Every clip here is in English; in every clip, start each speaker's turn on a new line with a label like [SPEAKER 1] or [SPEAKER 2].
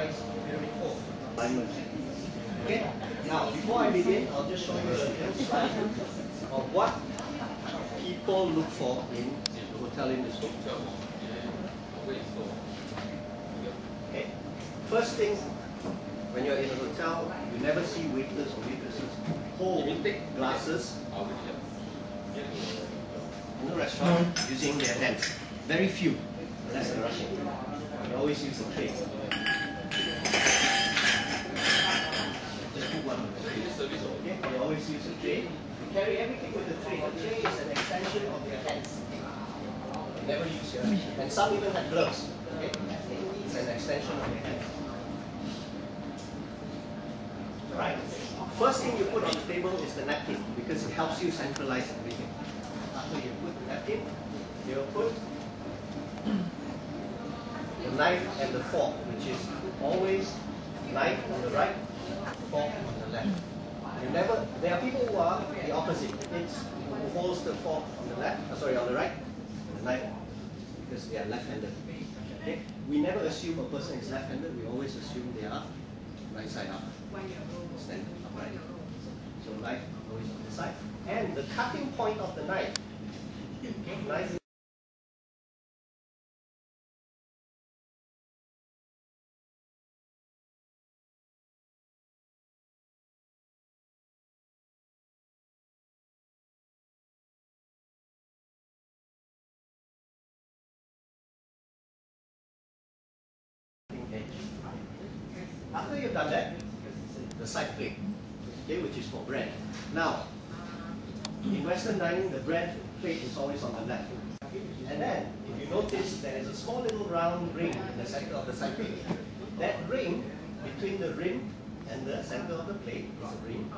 [SPEAKER 1] nice pyramid form. Okay? Now, before I begin, I'll just show you a little slide of what people look for in the hotel industry. Okay? First thing, when you're in a hotel, you never see waiters or waitresses hold glasses in the restaurant using their hands. Very few, unless they're rushing. They always use a tray. Just put one. Okay? They always use a tray. They carry everything with the tray. The tray is an extension of their hands. They never use your hands. And some even have gloves. Okay? It's an extension of their hands. Right? First thing you put on the table is the napkin because it helps you centralize everything. After you put the napkin, you'll put the knife and the fork, which is always knife on the right, fork on the left. You never. There are people who are the opposite. It's who holds the fork on the left, on the right, and the knife because they are left-handed. Okay? We never assume a person is left-handed. We always assume they are right side up, stand upright. So knife always on the side, and the cutting point of the knife. Knife. After you've done that, the side plate, okay, which is for bread. Now, in Western dining, the bread plate is always on the left. And then, if you notice, there is a small little round ring in the center of the side plate. That ring, between the rim and the center of the plate, is a ring.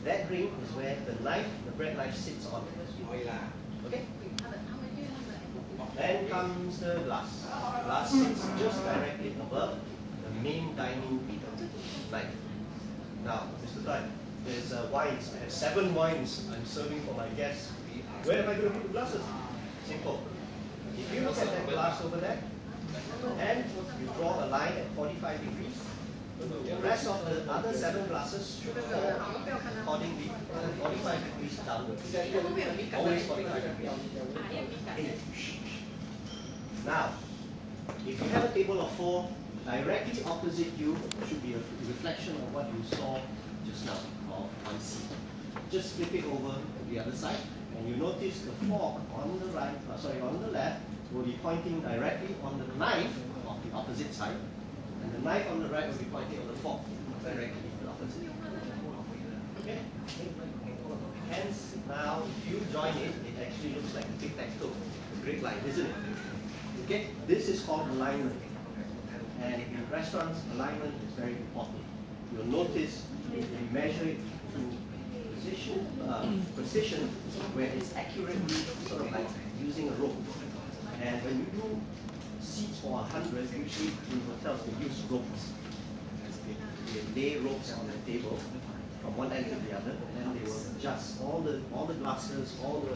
[SPEAKER 1] That ring is where the knife, the bread knife, sits on. Okay? Then comes the glass. Glass sits just directly above the main dining knife. Now, Mr. Tan, there's wines. I have 7 wines I'm serving for my guests. Where am I going to put the glasses? Simple. If you look at that glass over there, and you draw a line at 45 degrees, the rest of the other 7 glasses should fall accordingly 45 degrees downwards. Always 45 degrees. Now, if you have a table of 4, directly opposite you should be a reflection of what you saw just now, or 1C. Just flip it over to the other side, and you notice the fork on the right, on the left, will be pointing directly on the knife of the opposite side, and the knife on the right will be pointing on the fork directly to the opposite. Okay? Hence, now if you join it, it actually looks like a tic-tac-toe, a great line, isn't it? Okay? This is called alignment. And in restaurants, alignment is very important. You'll notice we measure it to precision where it's accurately sort of like using a rope. And when you do seats for 100, usually in hotels they use ropes. They lay ropes on the table from one end to the other, and then they will adjust all the glasses, all the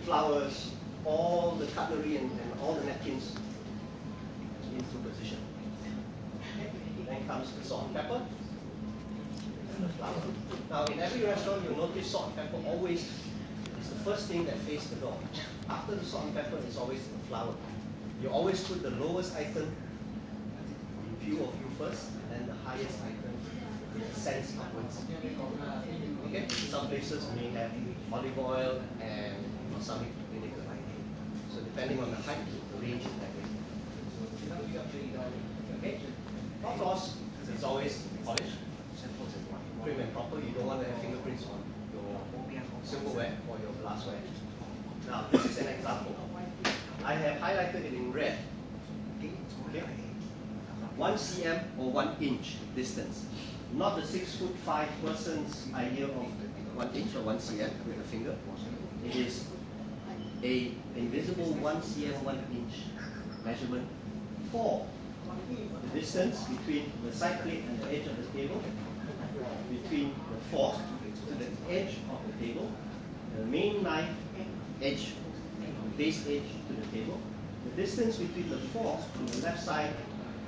[SPEAKER 1] flowers, all the cutlery, and all the napkins into position. Then comes the salt and pepper and the flour. Now, in every restaurant, you'll notice salt and pepper always is the first thing that faces the door. After the salt and pepper is always the flour. You always put the lowest item in view of you first, and then the highest item in sense upwards. Okay? Some places may have olive oil and balsamic vinegar. So depending on the height, the range is that way. Okay? Of course, it's always polished, prim and proper. You don't want to have fingerprints on your silverware or your glassware. Now, this is an example. I have highlighted it in red. Okay? 1 cm or 1 inch distance. Not the 6'5" person's idea of 1 inch or 1 cm with a finger. It is a invisible 1 cm, 1 inch measurement for the distance between the side plate and the edge of the table, between the fork to the edge of the table, the main knife edge, the base edge to the table, the distance between the fork to the left side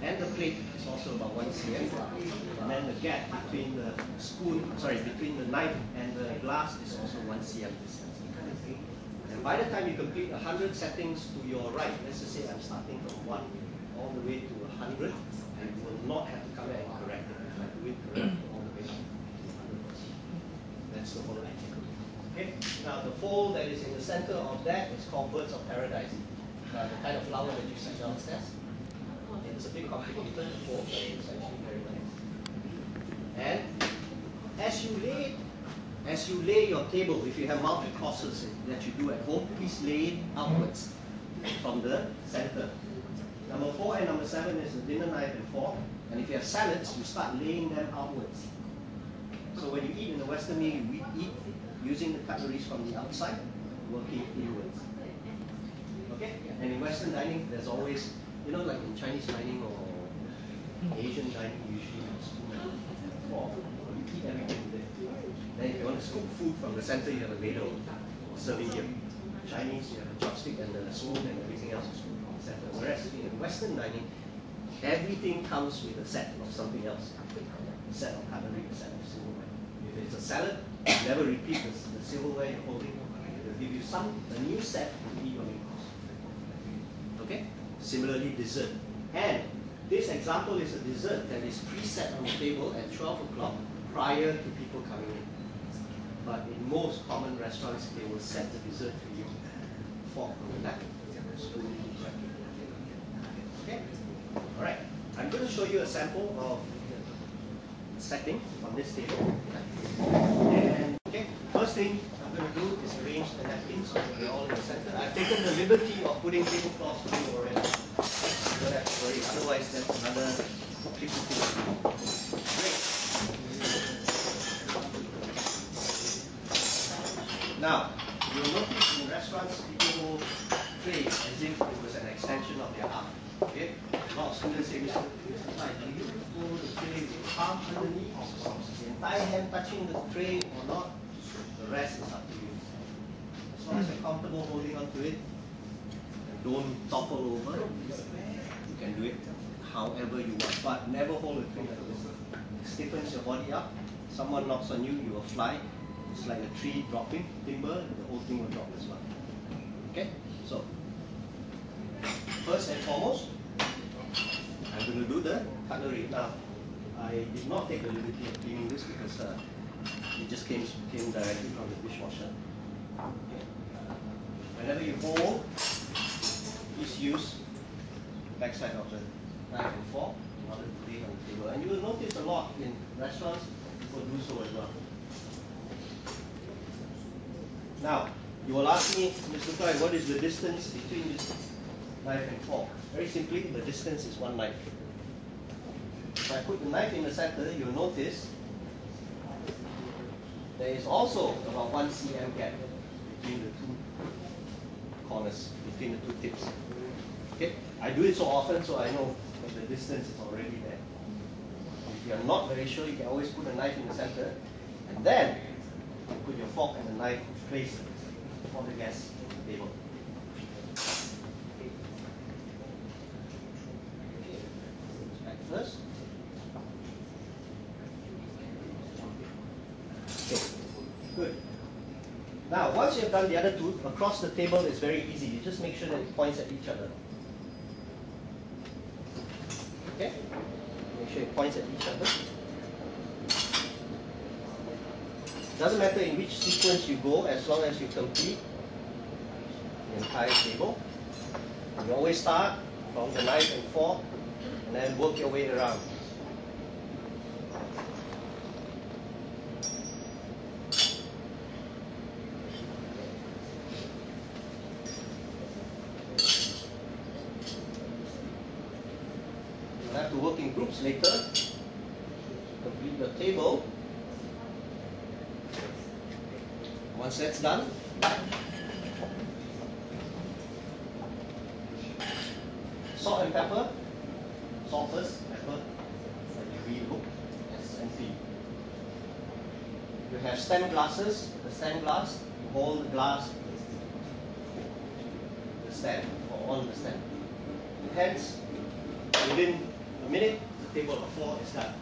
[SPEAKER 1] and the plate is also about 1 cm. And then the gap between the between the knife and the glass is also 1 cm distance. And by the time you complete 100 settings to your right, let's just say I'm starting from 1 all the way to 100, I will not have to come back and correct it. If I do it correct all the way to 100%. That's the whole idea. Okay? Now the fold that is in the center of that is called birds of paradise. The kind of flower that you see downstairs. It's a bit complicated to fold, but it's actually very nice. And as you lay your table, if you have multi-courses that you do at home, please lay it outwards from the center. Number 4 and number 7 is the dinner knife and fork. And if you have salads, you start laying them outwards. So when you eat in the Western meal, you eat using the cutleries from the outside, working inwards. Okay? And in Western dining, there's always, you know, like in Chinese dining or Asian dining, usually you have spoon and fork. You eat everything with it. Then if you want to scoop food from the center, you have a ladle serving here. Chinese, you have a chopstick and a spoon and everything else is scooped from the center. Whereas in Western dining, everything comes with a set of something else. A set of cutlery, a set of silverware. If it's a salad, you never repeat the silverware you're holding. They'll give you a new set to eat your main course. Okay? Similarly, dessert. And this example is a dessert that is preset on the table at 12 o'clock prior to people coming in. But in most common restaurants, they will set the dessert for you. Fork on the left, spoon on the right. Okay? Alright. I'm going to show you a sample of setting on this table. And okay, first thing I'm going to do is arrange the napkins so that they're all in the center. I've taken the liberty of putting tablecloths for you already. You don't have to worry, otherwise that's another tricky thing to do. Great. Now, you'll notice in restaurants people hold trays as if it was an extension of their arm. Okay? A lot of students say, Mr. Tai, do you hold the tray with your arm underneath? The entire hand touching the tray or not? The rest is up to you. As long as you're comfortable holding on to it, and don't topple over, you can do it however you want. But never hold the tray like this. It stiffens your body up. Someone knocks on you, you will fly. It's like a tree dropping timber, the whole thing will drop as well. Okay? So, first and foremost, I'm going to do the cutlery. Now, I did not take the liberty of cleaning this because it just came directly from the dishwasher. Okay. Whenever you hold, please use the backside of the knife and fork in order to lay on the table. And you will notice a lot in restaurants, people do so as well. Now, you will ask me, Mr. Kai, what is the distance between this knife and fork? Very simply, the distance is one knife. If I put the knife in the center, you'll notice there is also about 1 cm gap between the two corners, between the two tips. Okay? I do it so often so I know that the distance is already there. If you're not very sure, you can always put a knife in the center and then you put your fork and the knife place on the gas table. Back first. Okay, good. Now, once you've done the other two, across the table is very easy. You just make sure that it points at each other. Okay? Make sure it points at each other. Doesn't matter in which sequence you go, as long as you complete the entire table. You always start from the knife and fork, and then work your way around. You'll have to work in groups later to complete your table. Once that's done, salt and pepper. Salt first, pepper, like you read the book, S and P. You have stem glasses. The stem glass, you hold the glass, the stem, or on the stem. Hands within The minute the table of 4 is done.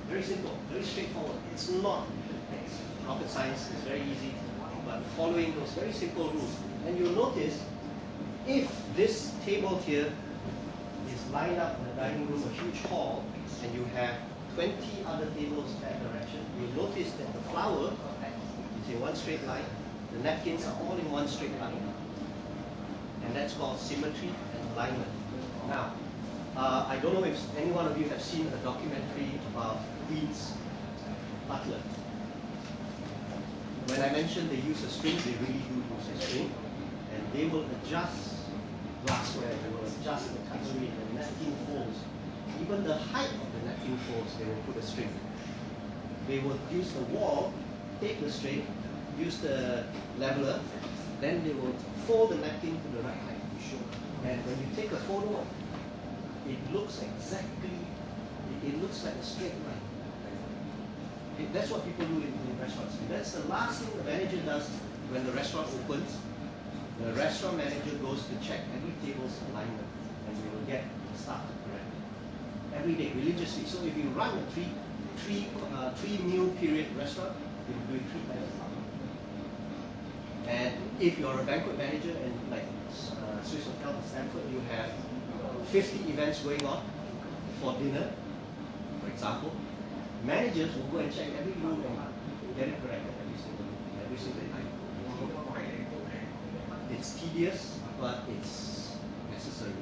[SPEAKER 1] Very simple, very straightforward. It's not rocket science, it's very easy, but following those very simple rules. And you'll notice, if this table here is lined up in the dining room, a huge hall, and you have 20 other tables that direction, you'll notice that the flower is in one straight line, the napkins are all in one straight line. And that's called symmetry and alignment. Now, I don't know if any one of you have seen a documentary about Queen's butler. When I mentioned they use a string, they really do use a string. And they will adjust glassware, they will adjust the cutlery, the napkin folds. Even the height of the napkin folds, they will put a string. They will use the wall, take the string, use the leveler, then they will fold the napkin to the right height. And when you take a photo, it looks exactly, it looks like a straight line. That's what people do in restaurants. That's the last thing the manager does when the restaurant opens. The restaurant manager goes to check every table's alignment, and we will get the staff to correct it every day, religiously. So if you run a three meal period restaurant, you will do it 3 times a month. And if you're a banquet manager and like Swiss Hotel in Stanford, you have 50 events going on for dinner, for example, managers will go and check every room and get it corrected every single time. It's tedious, but it's necessary.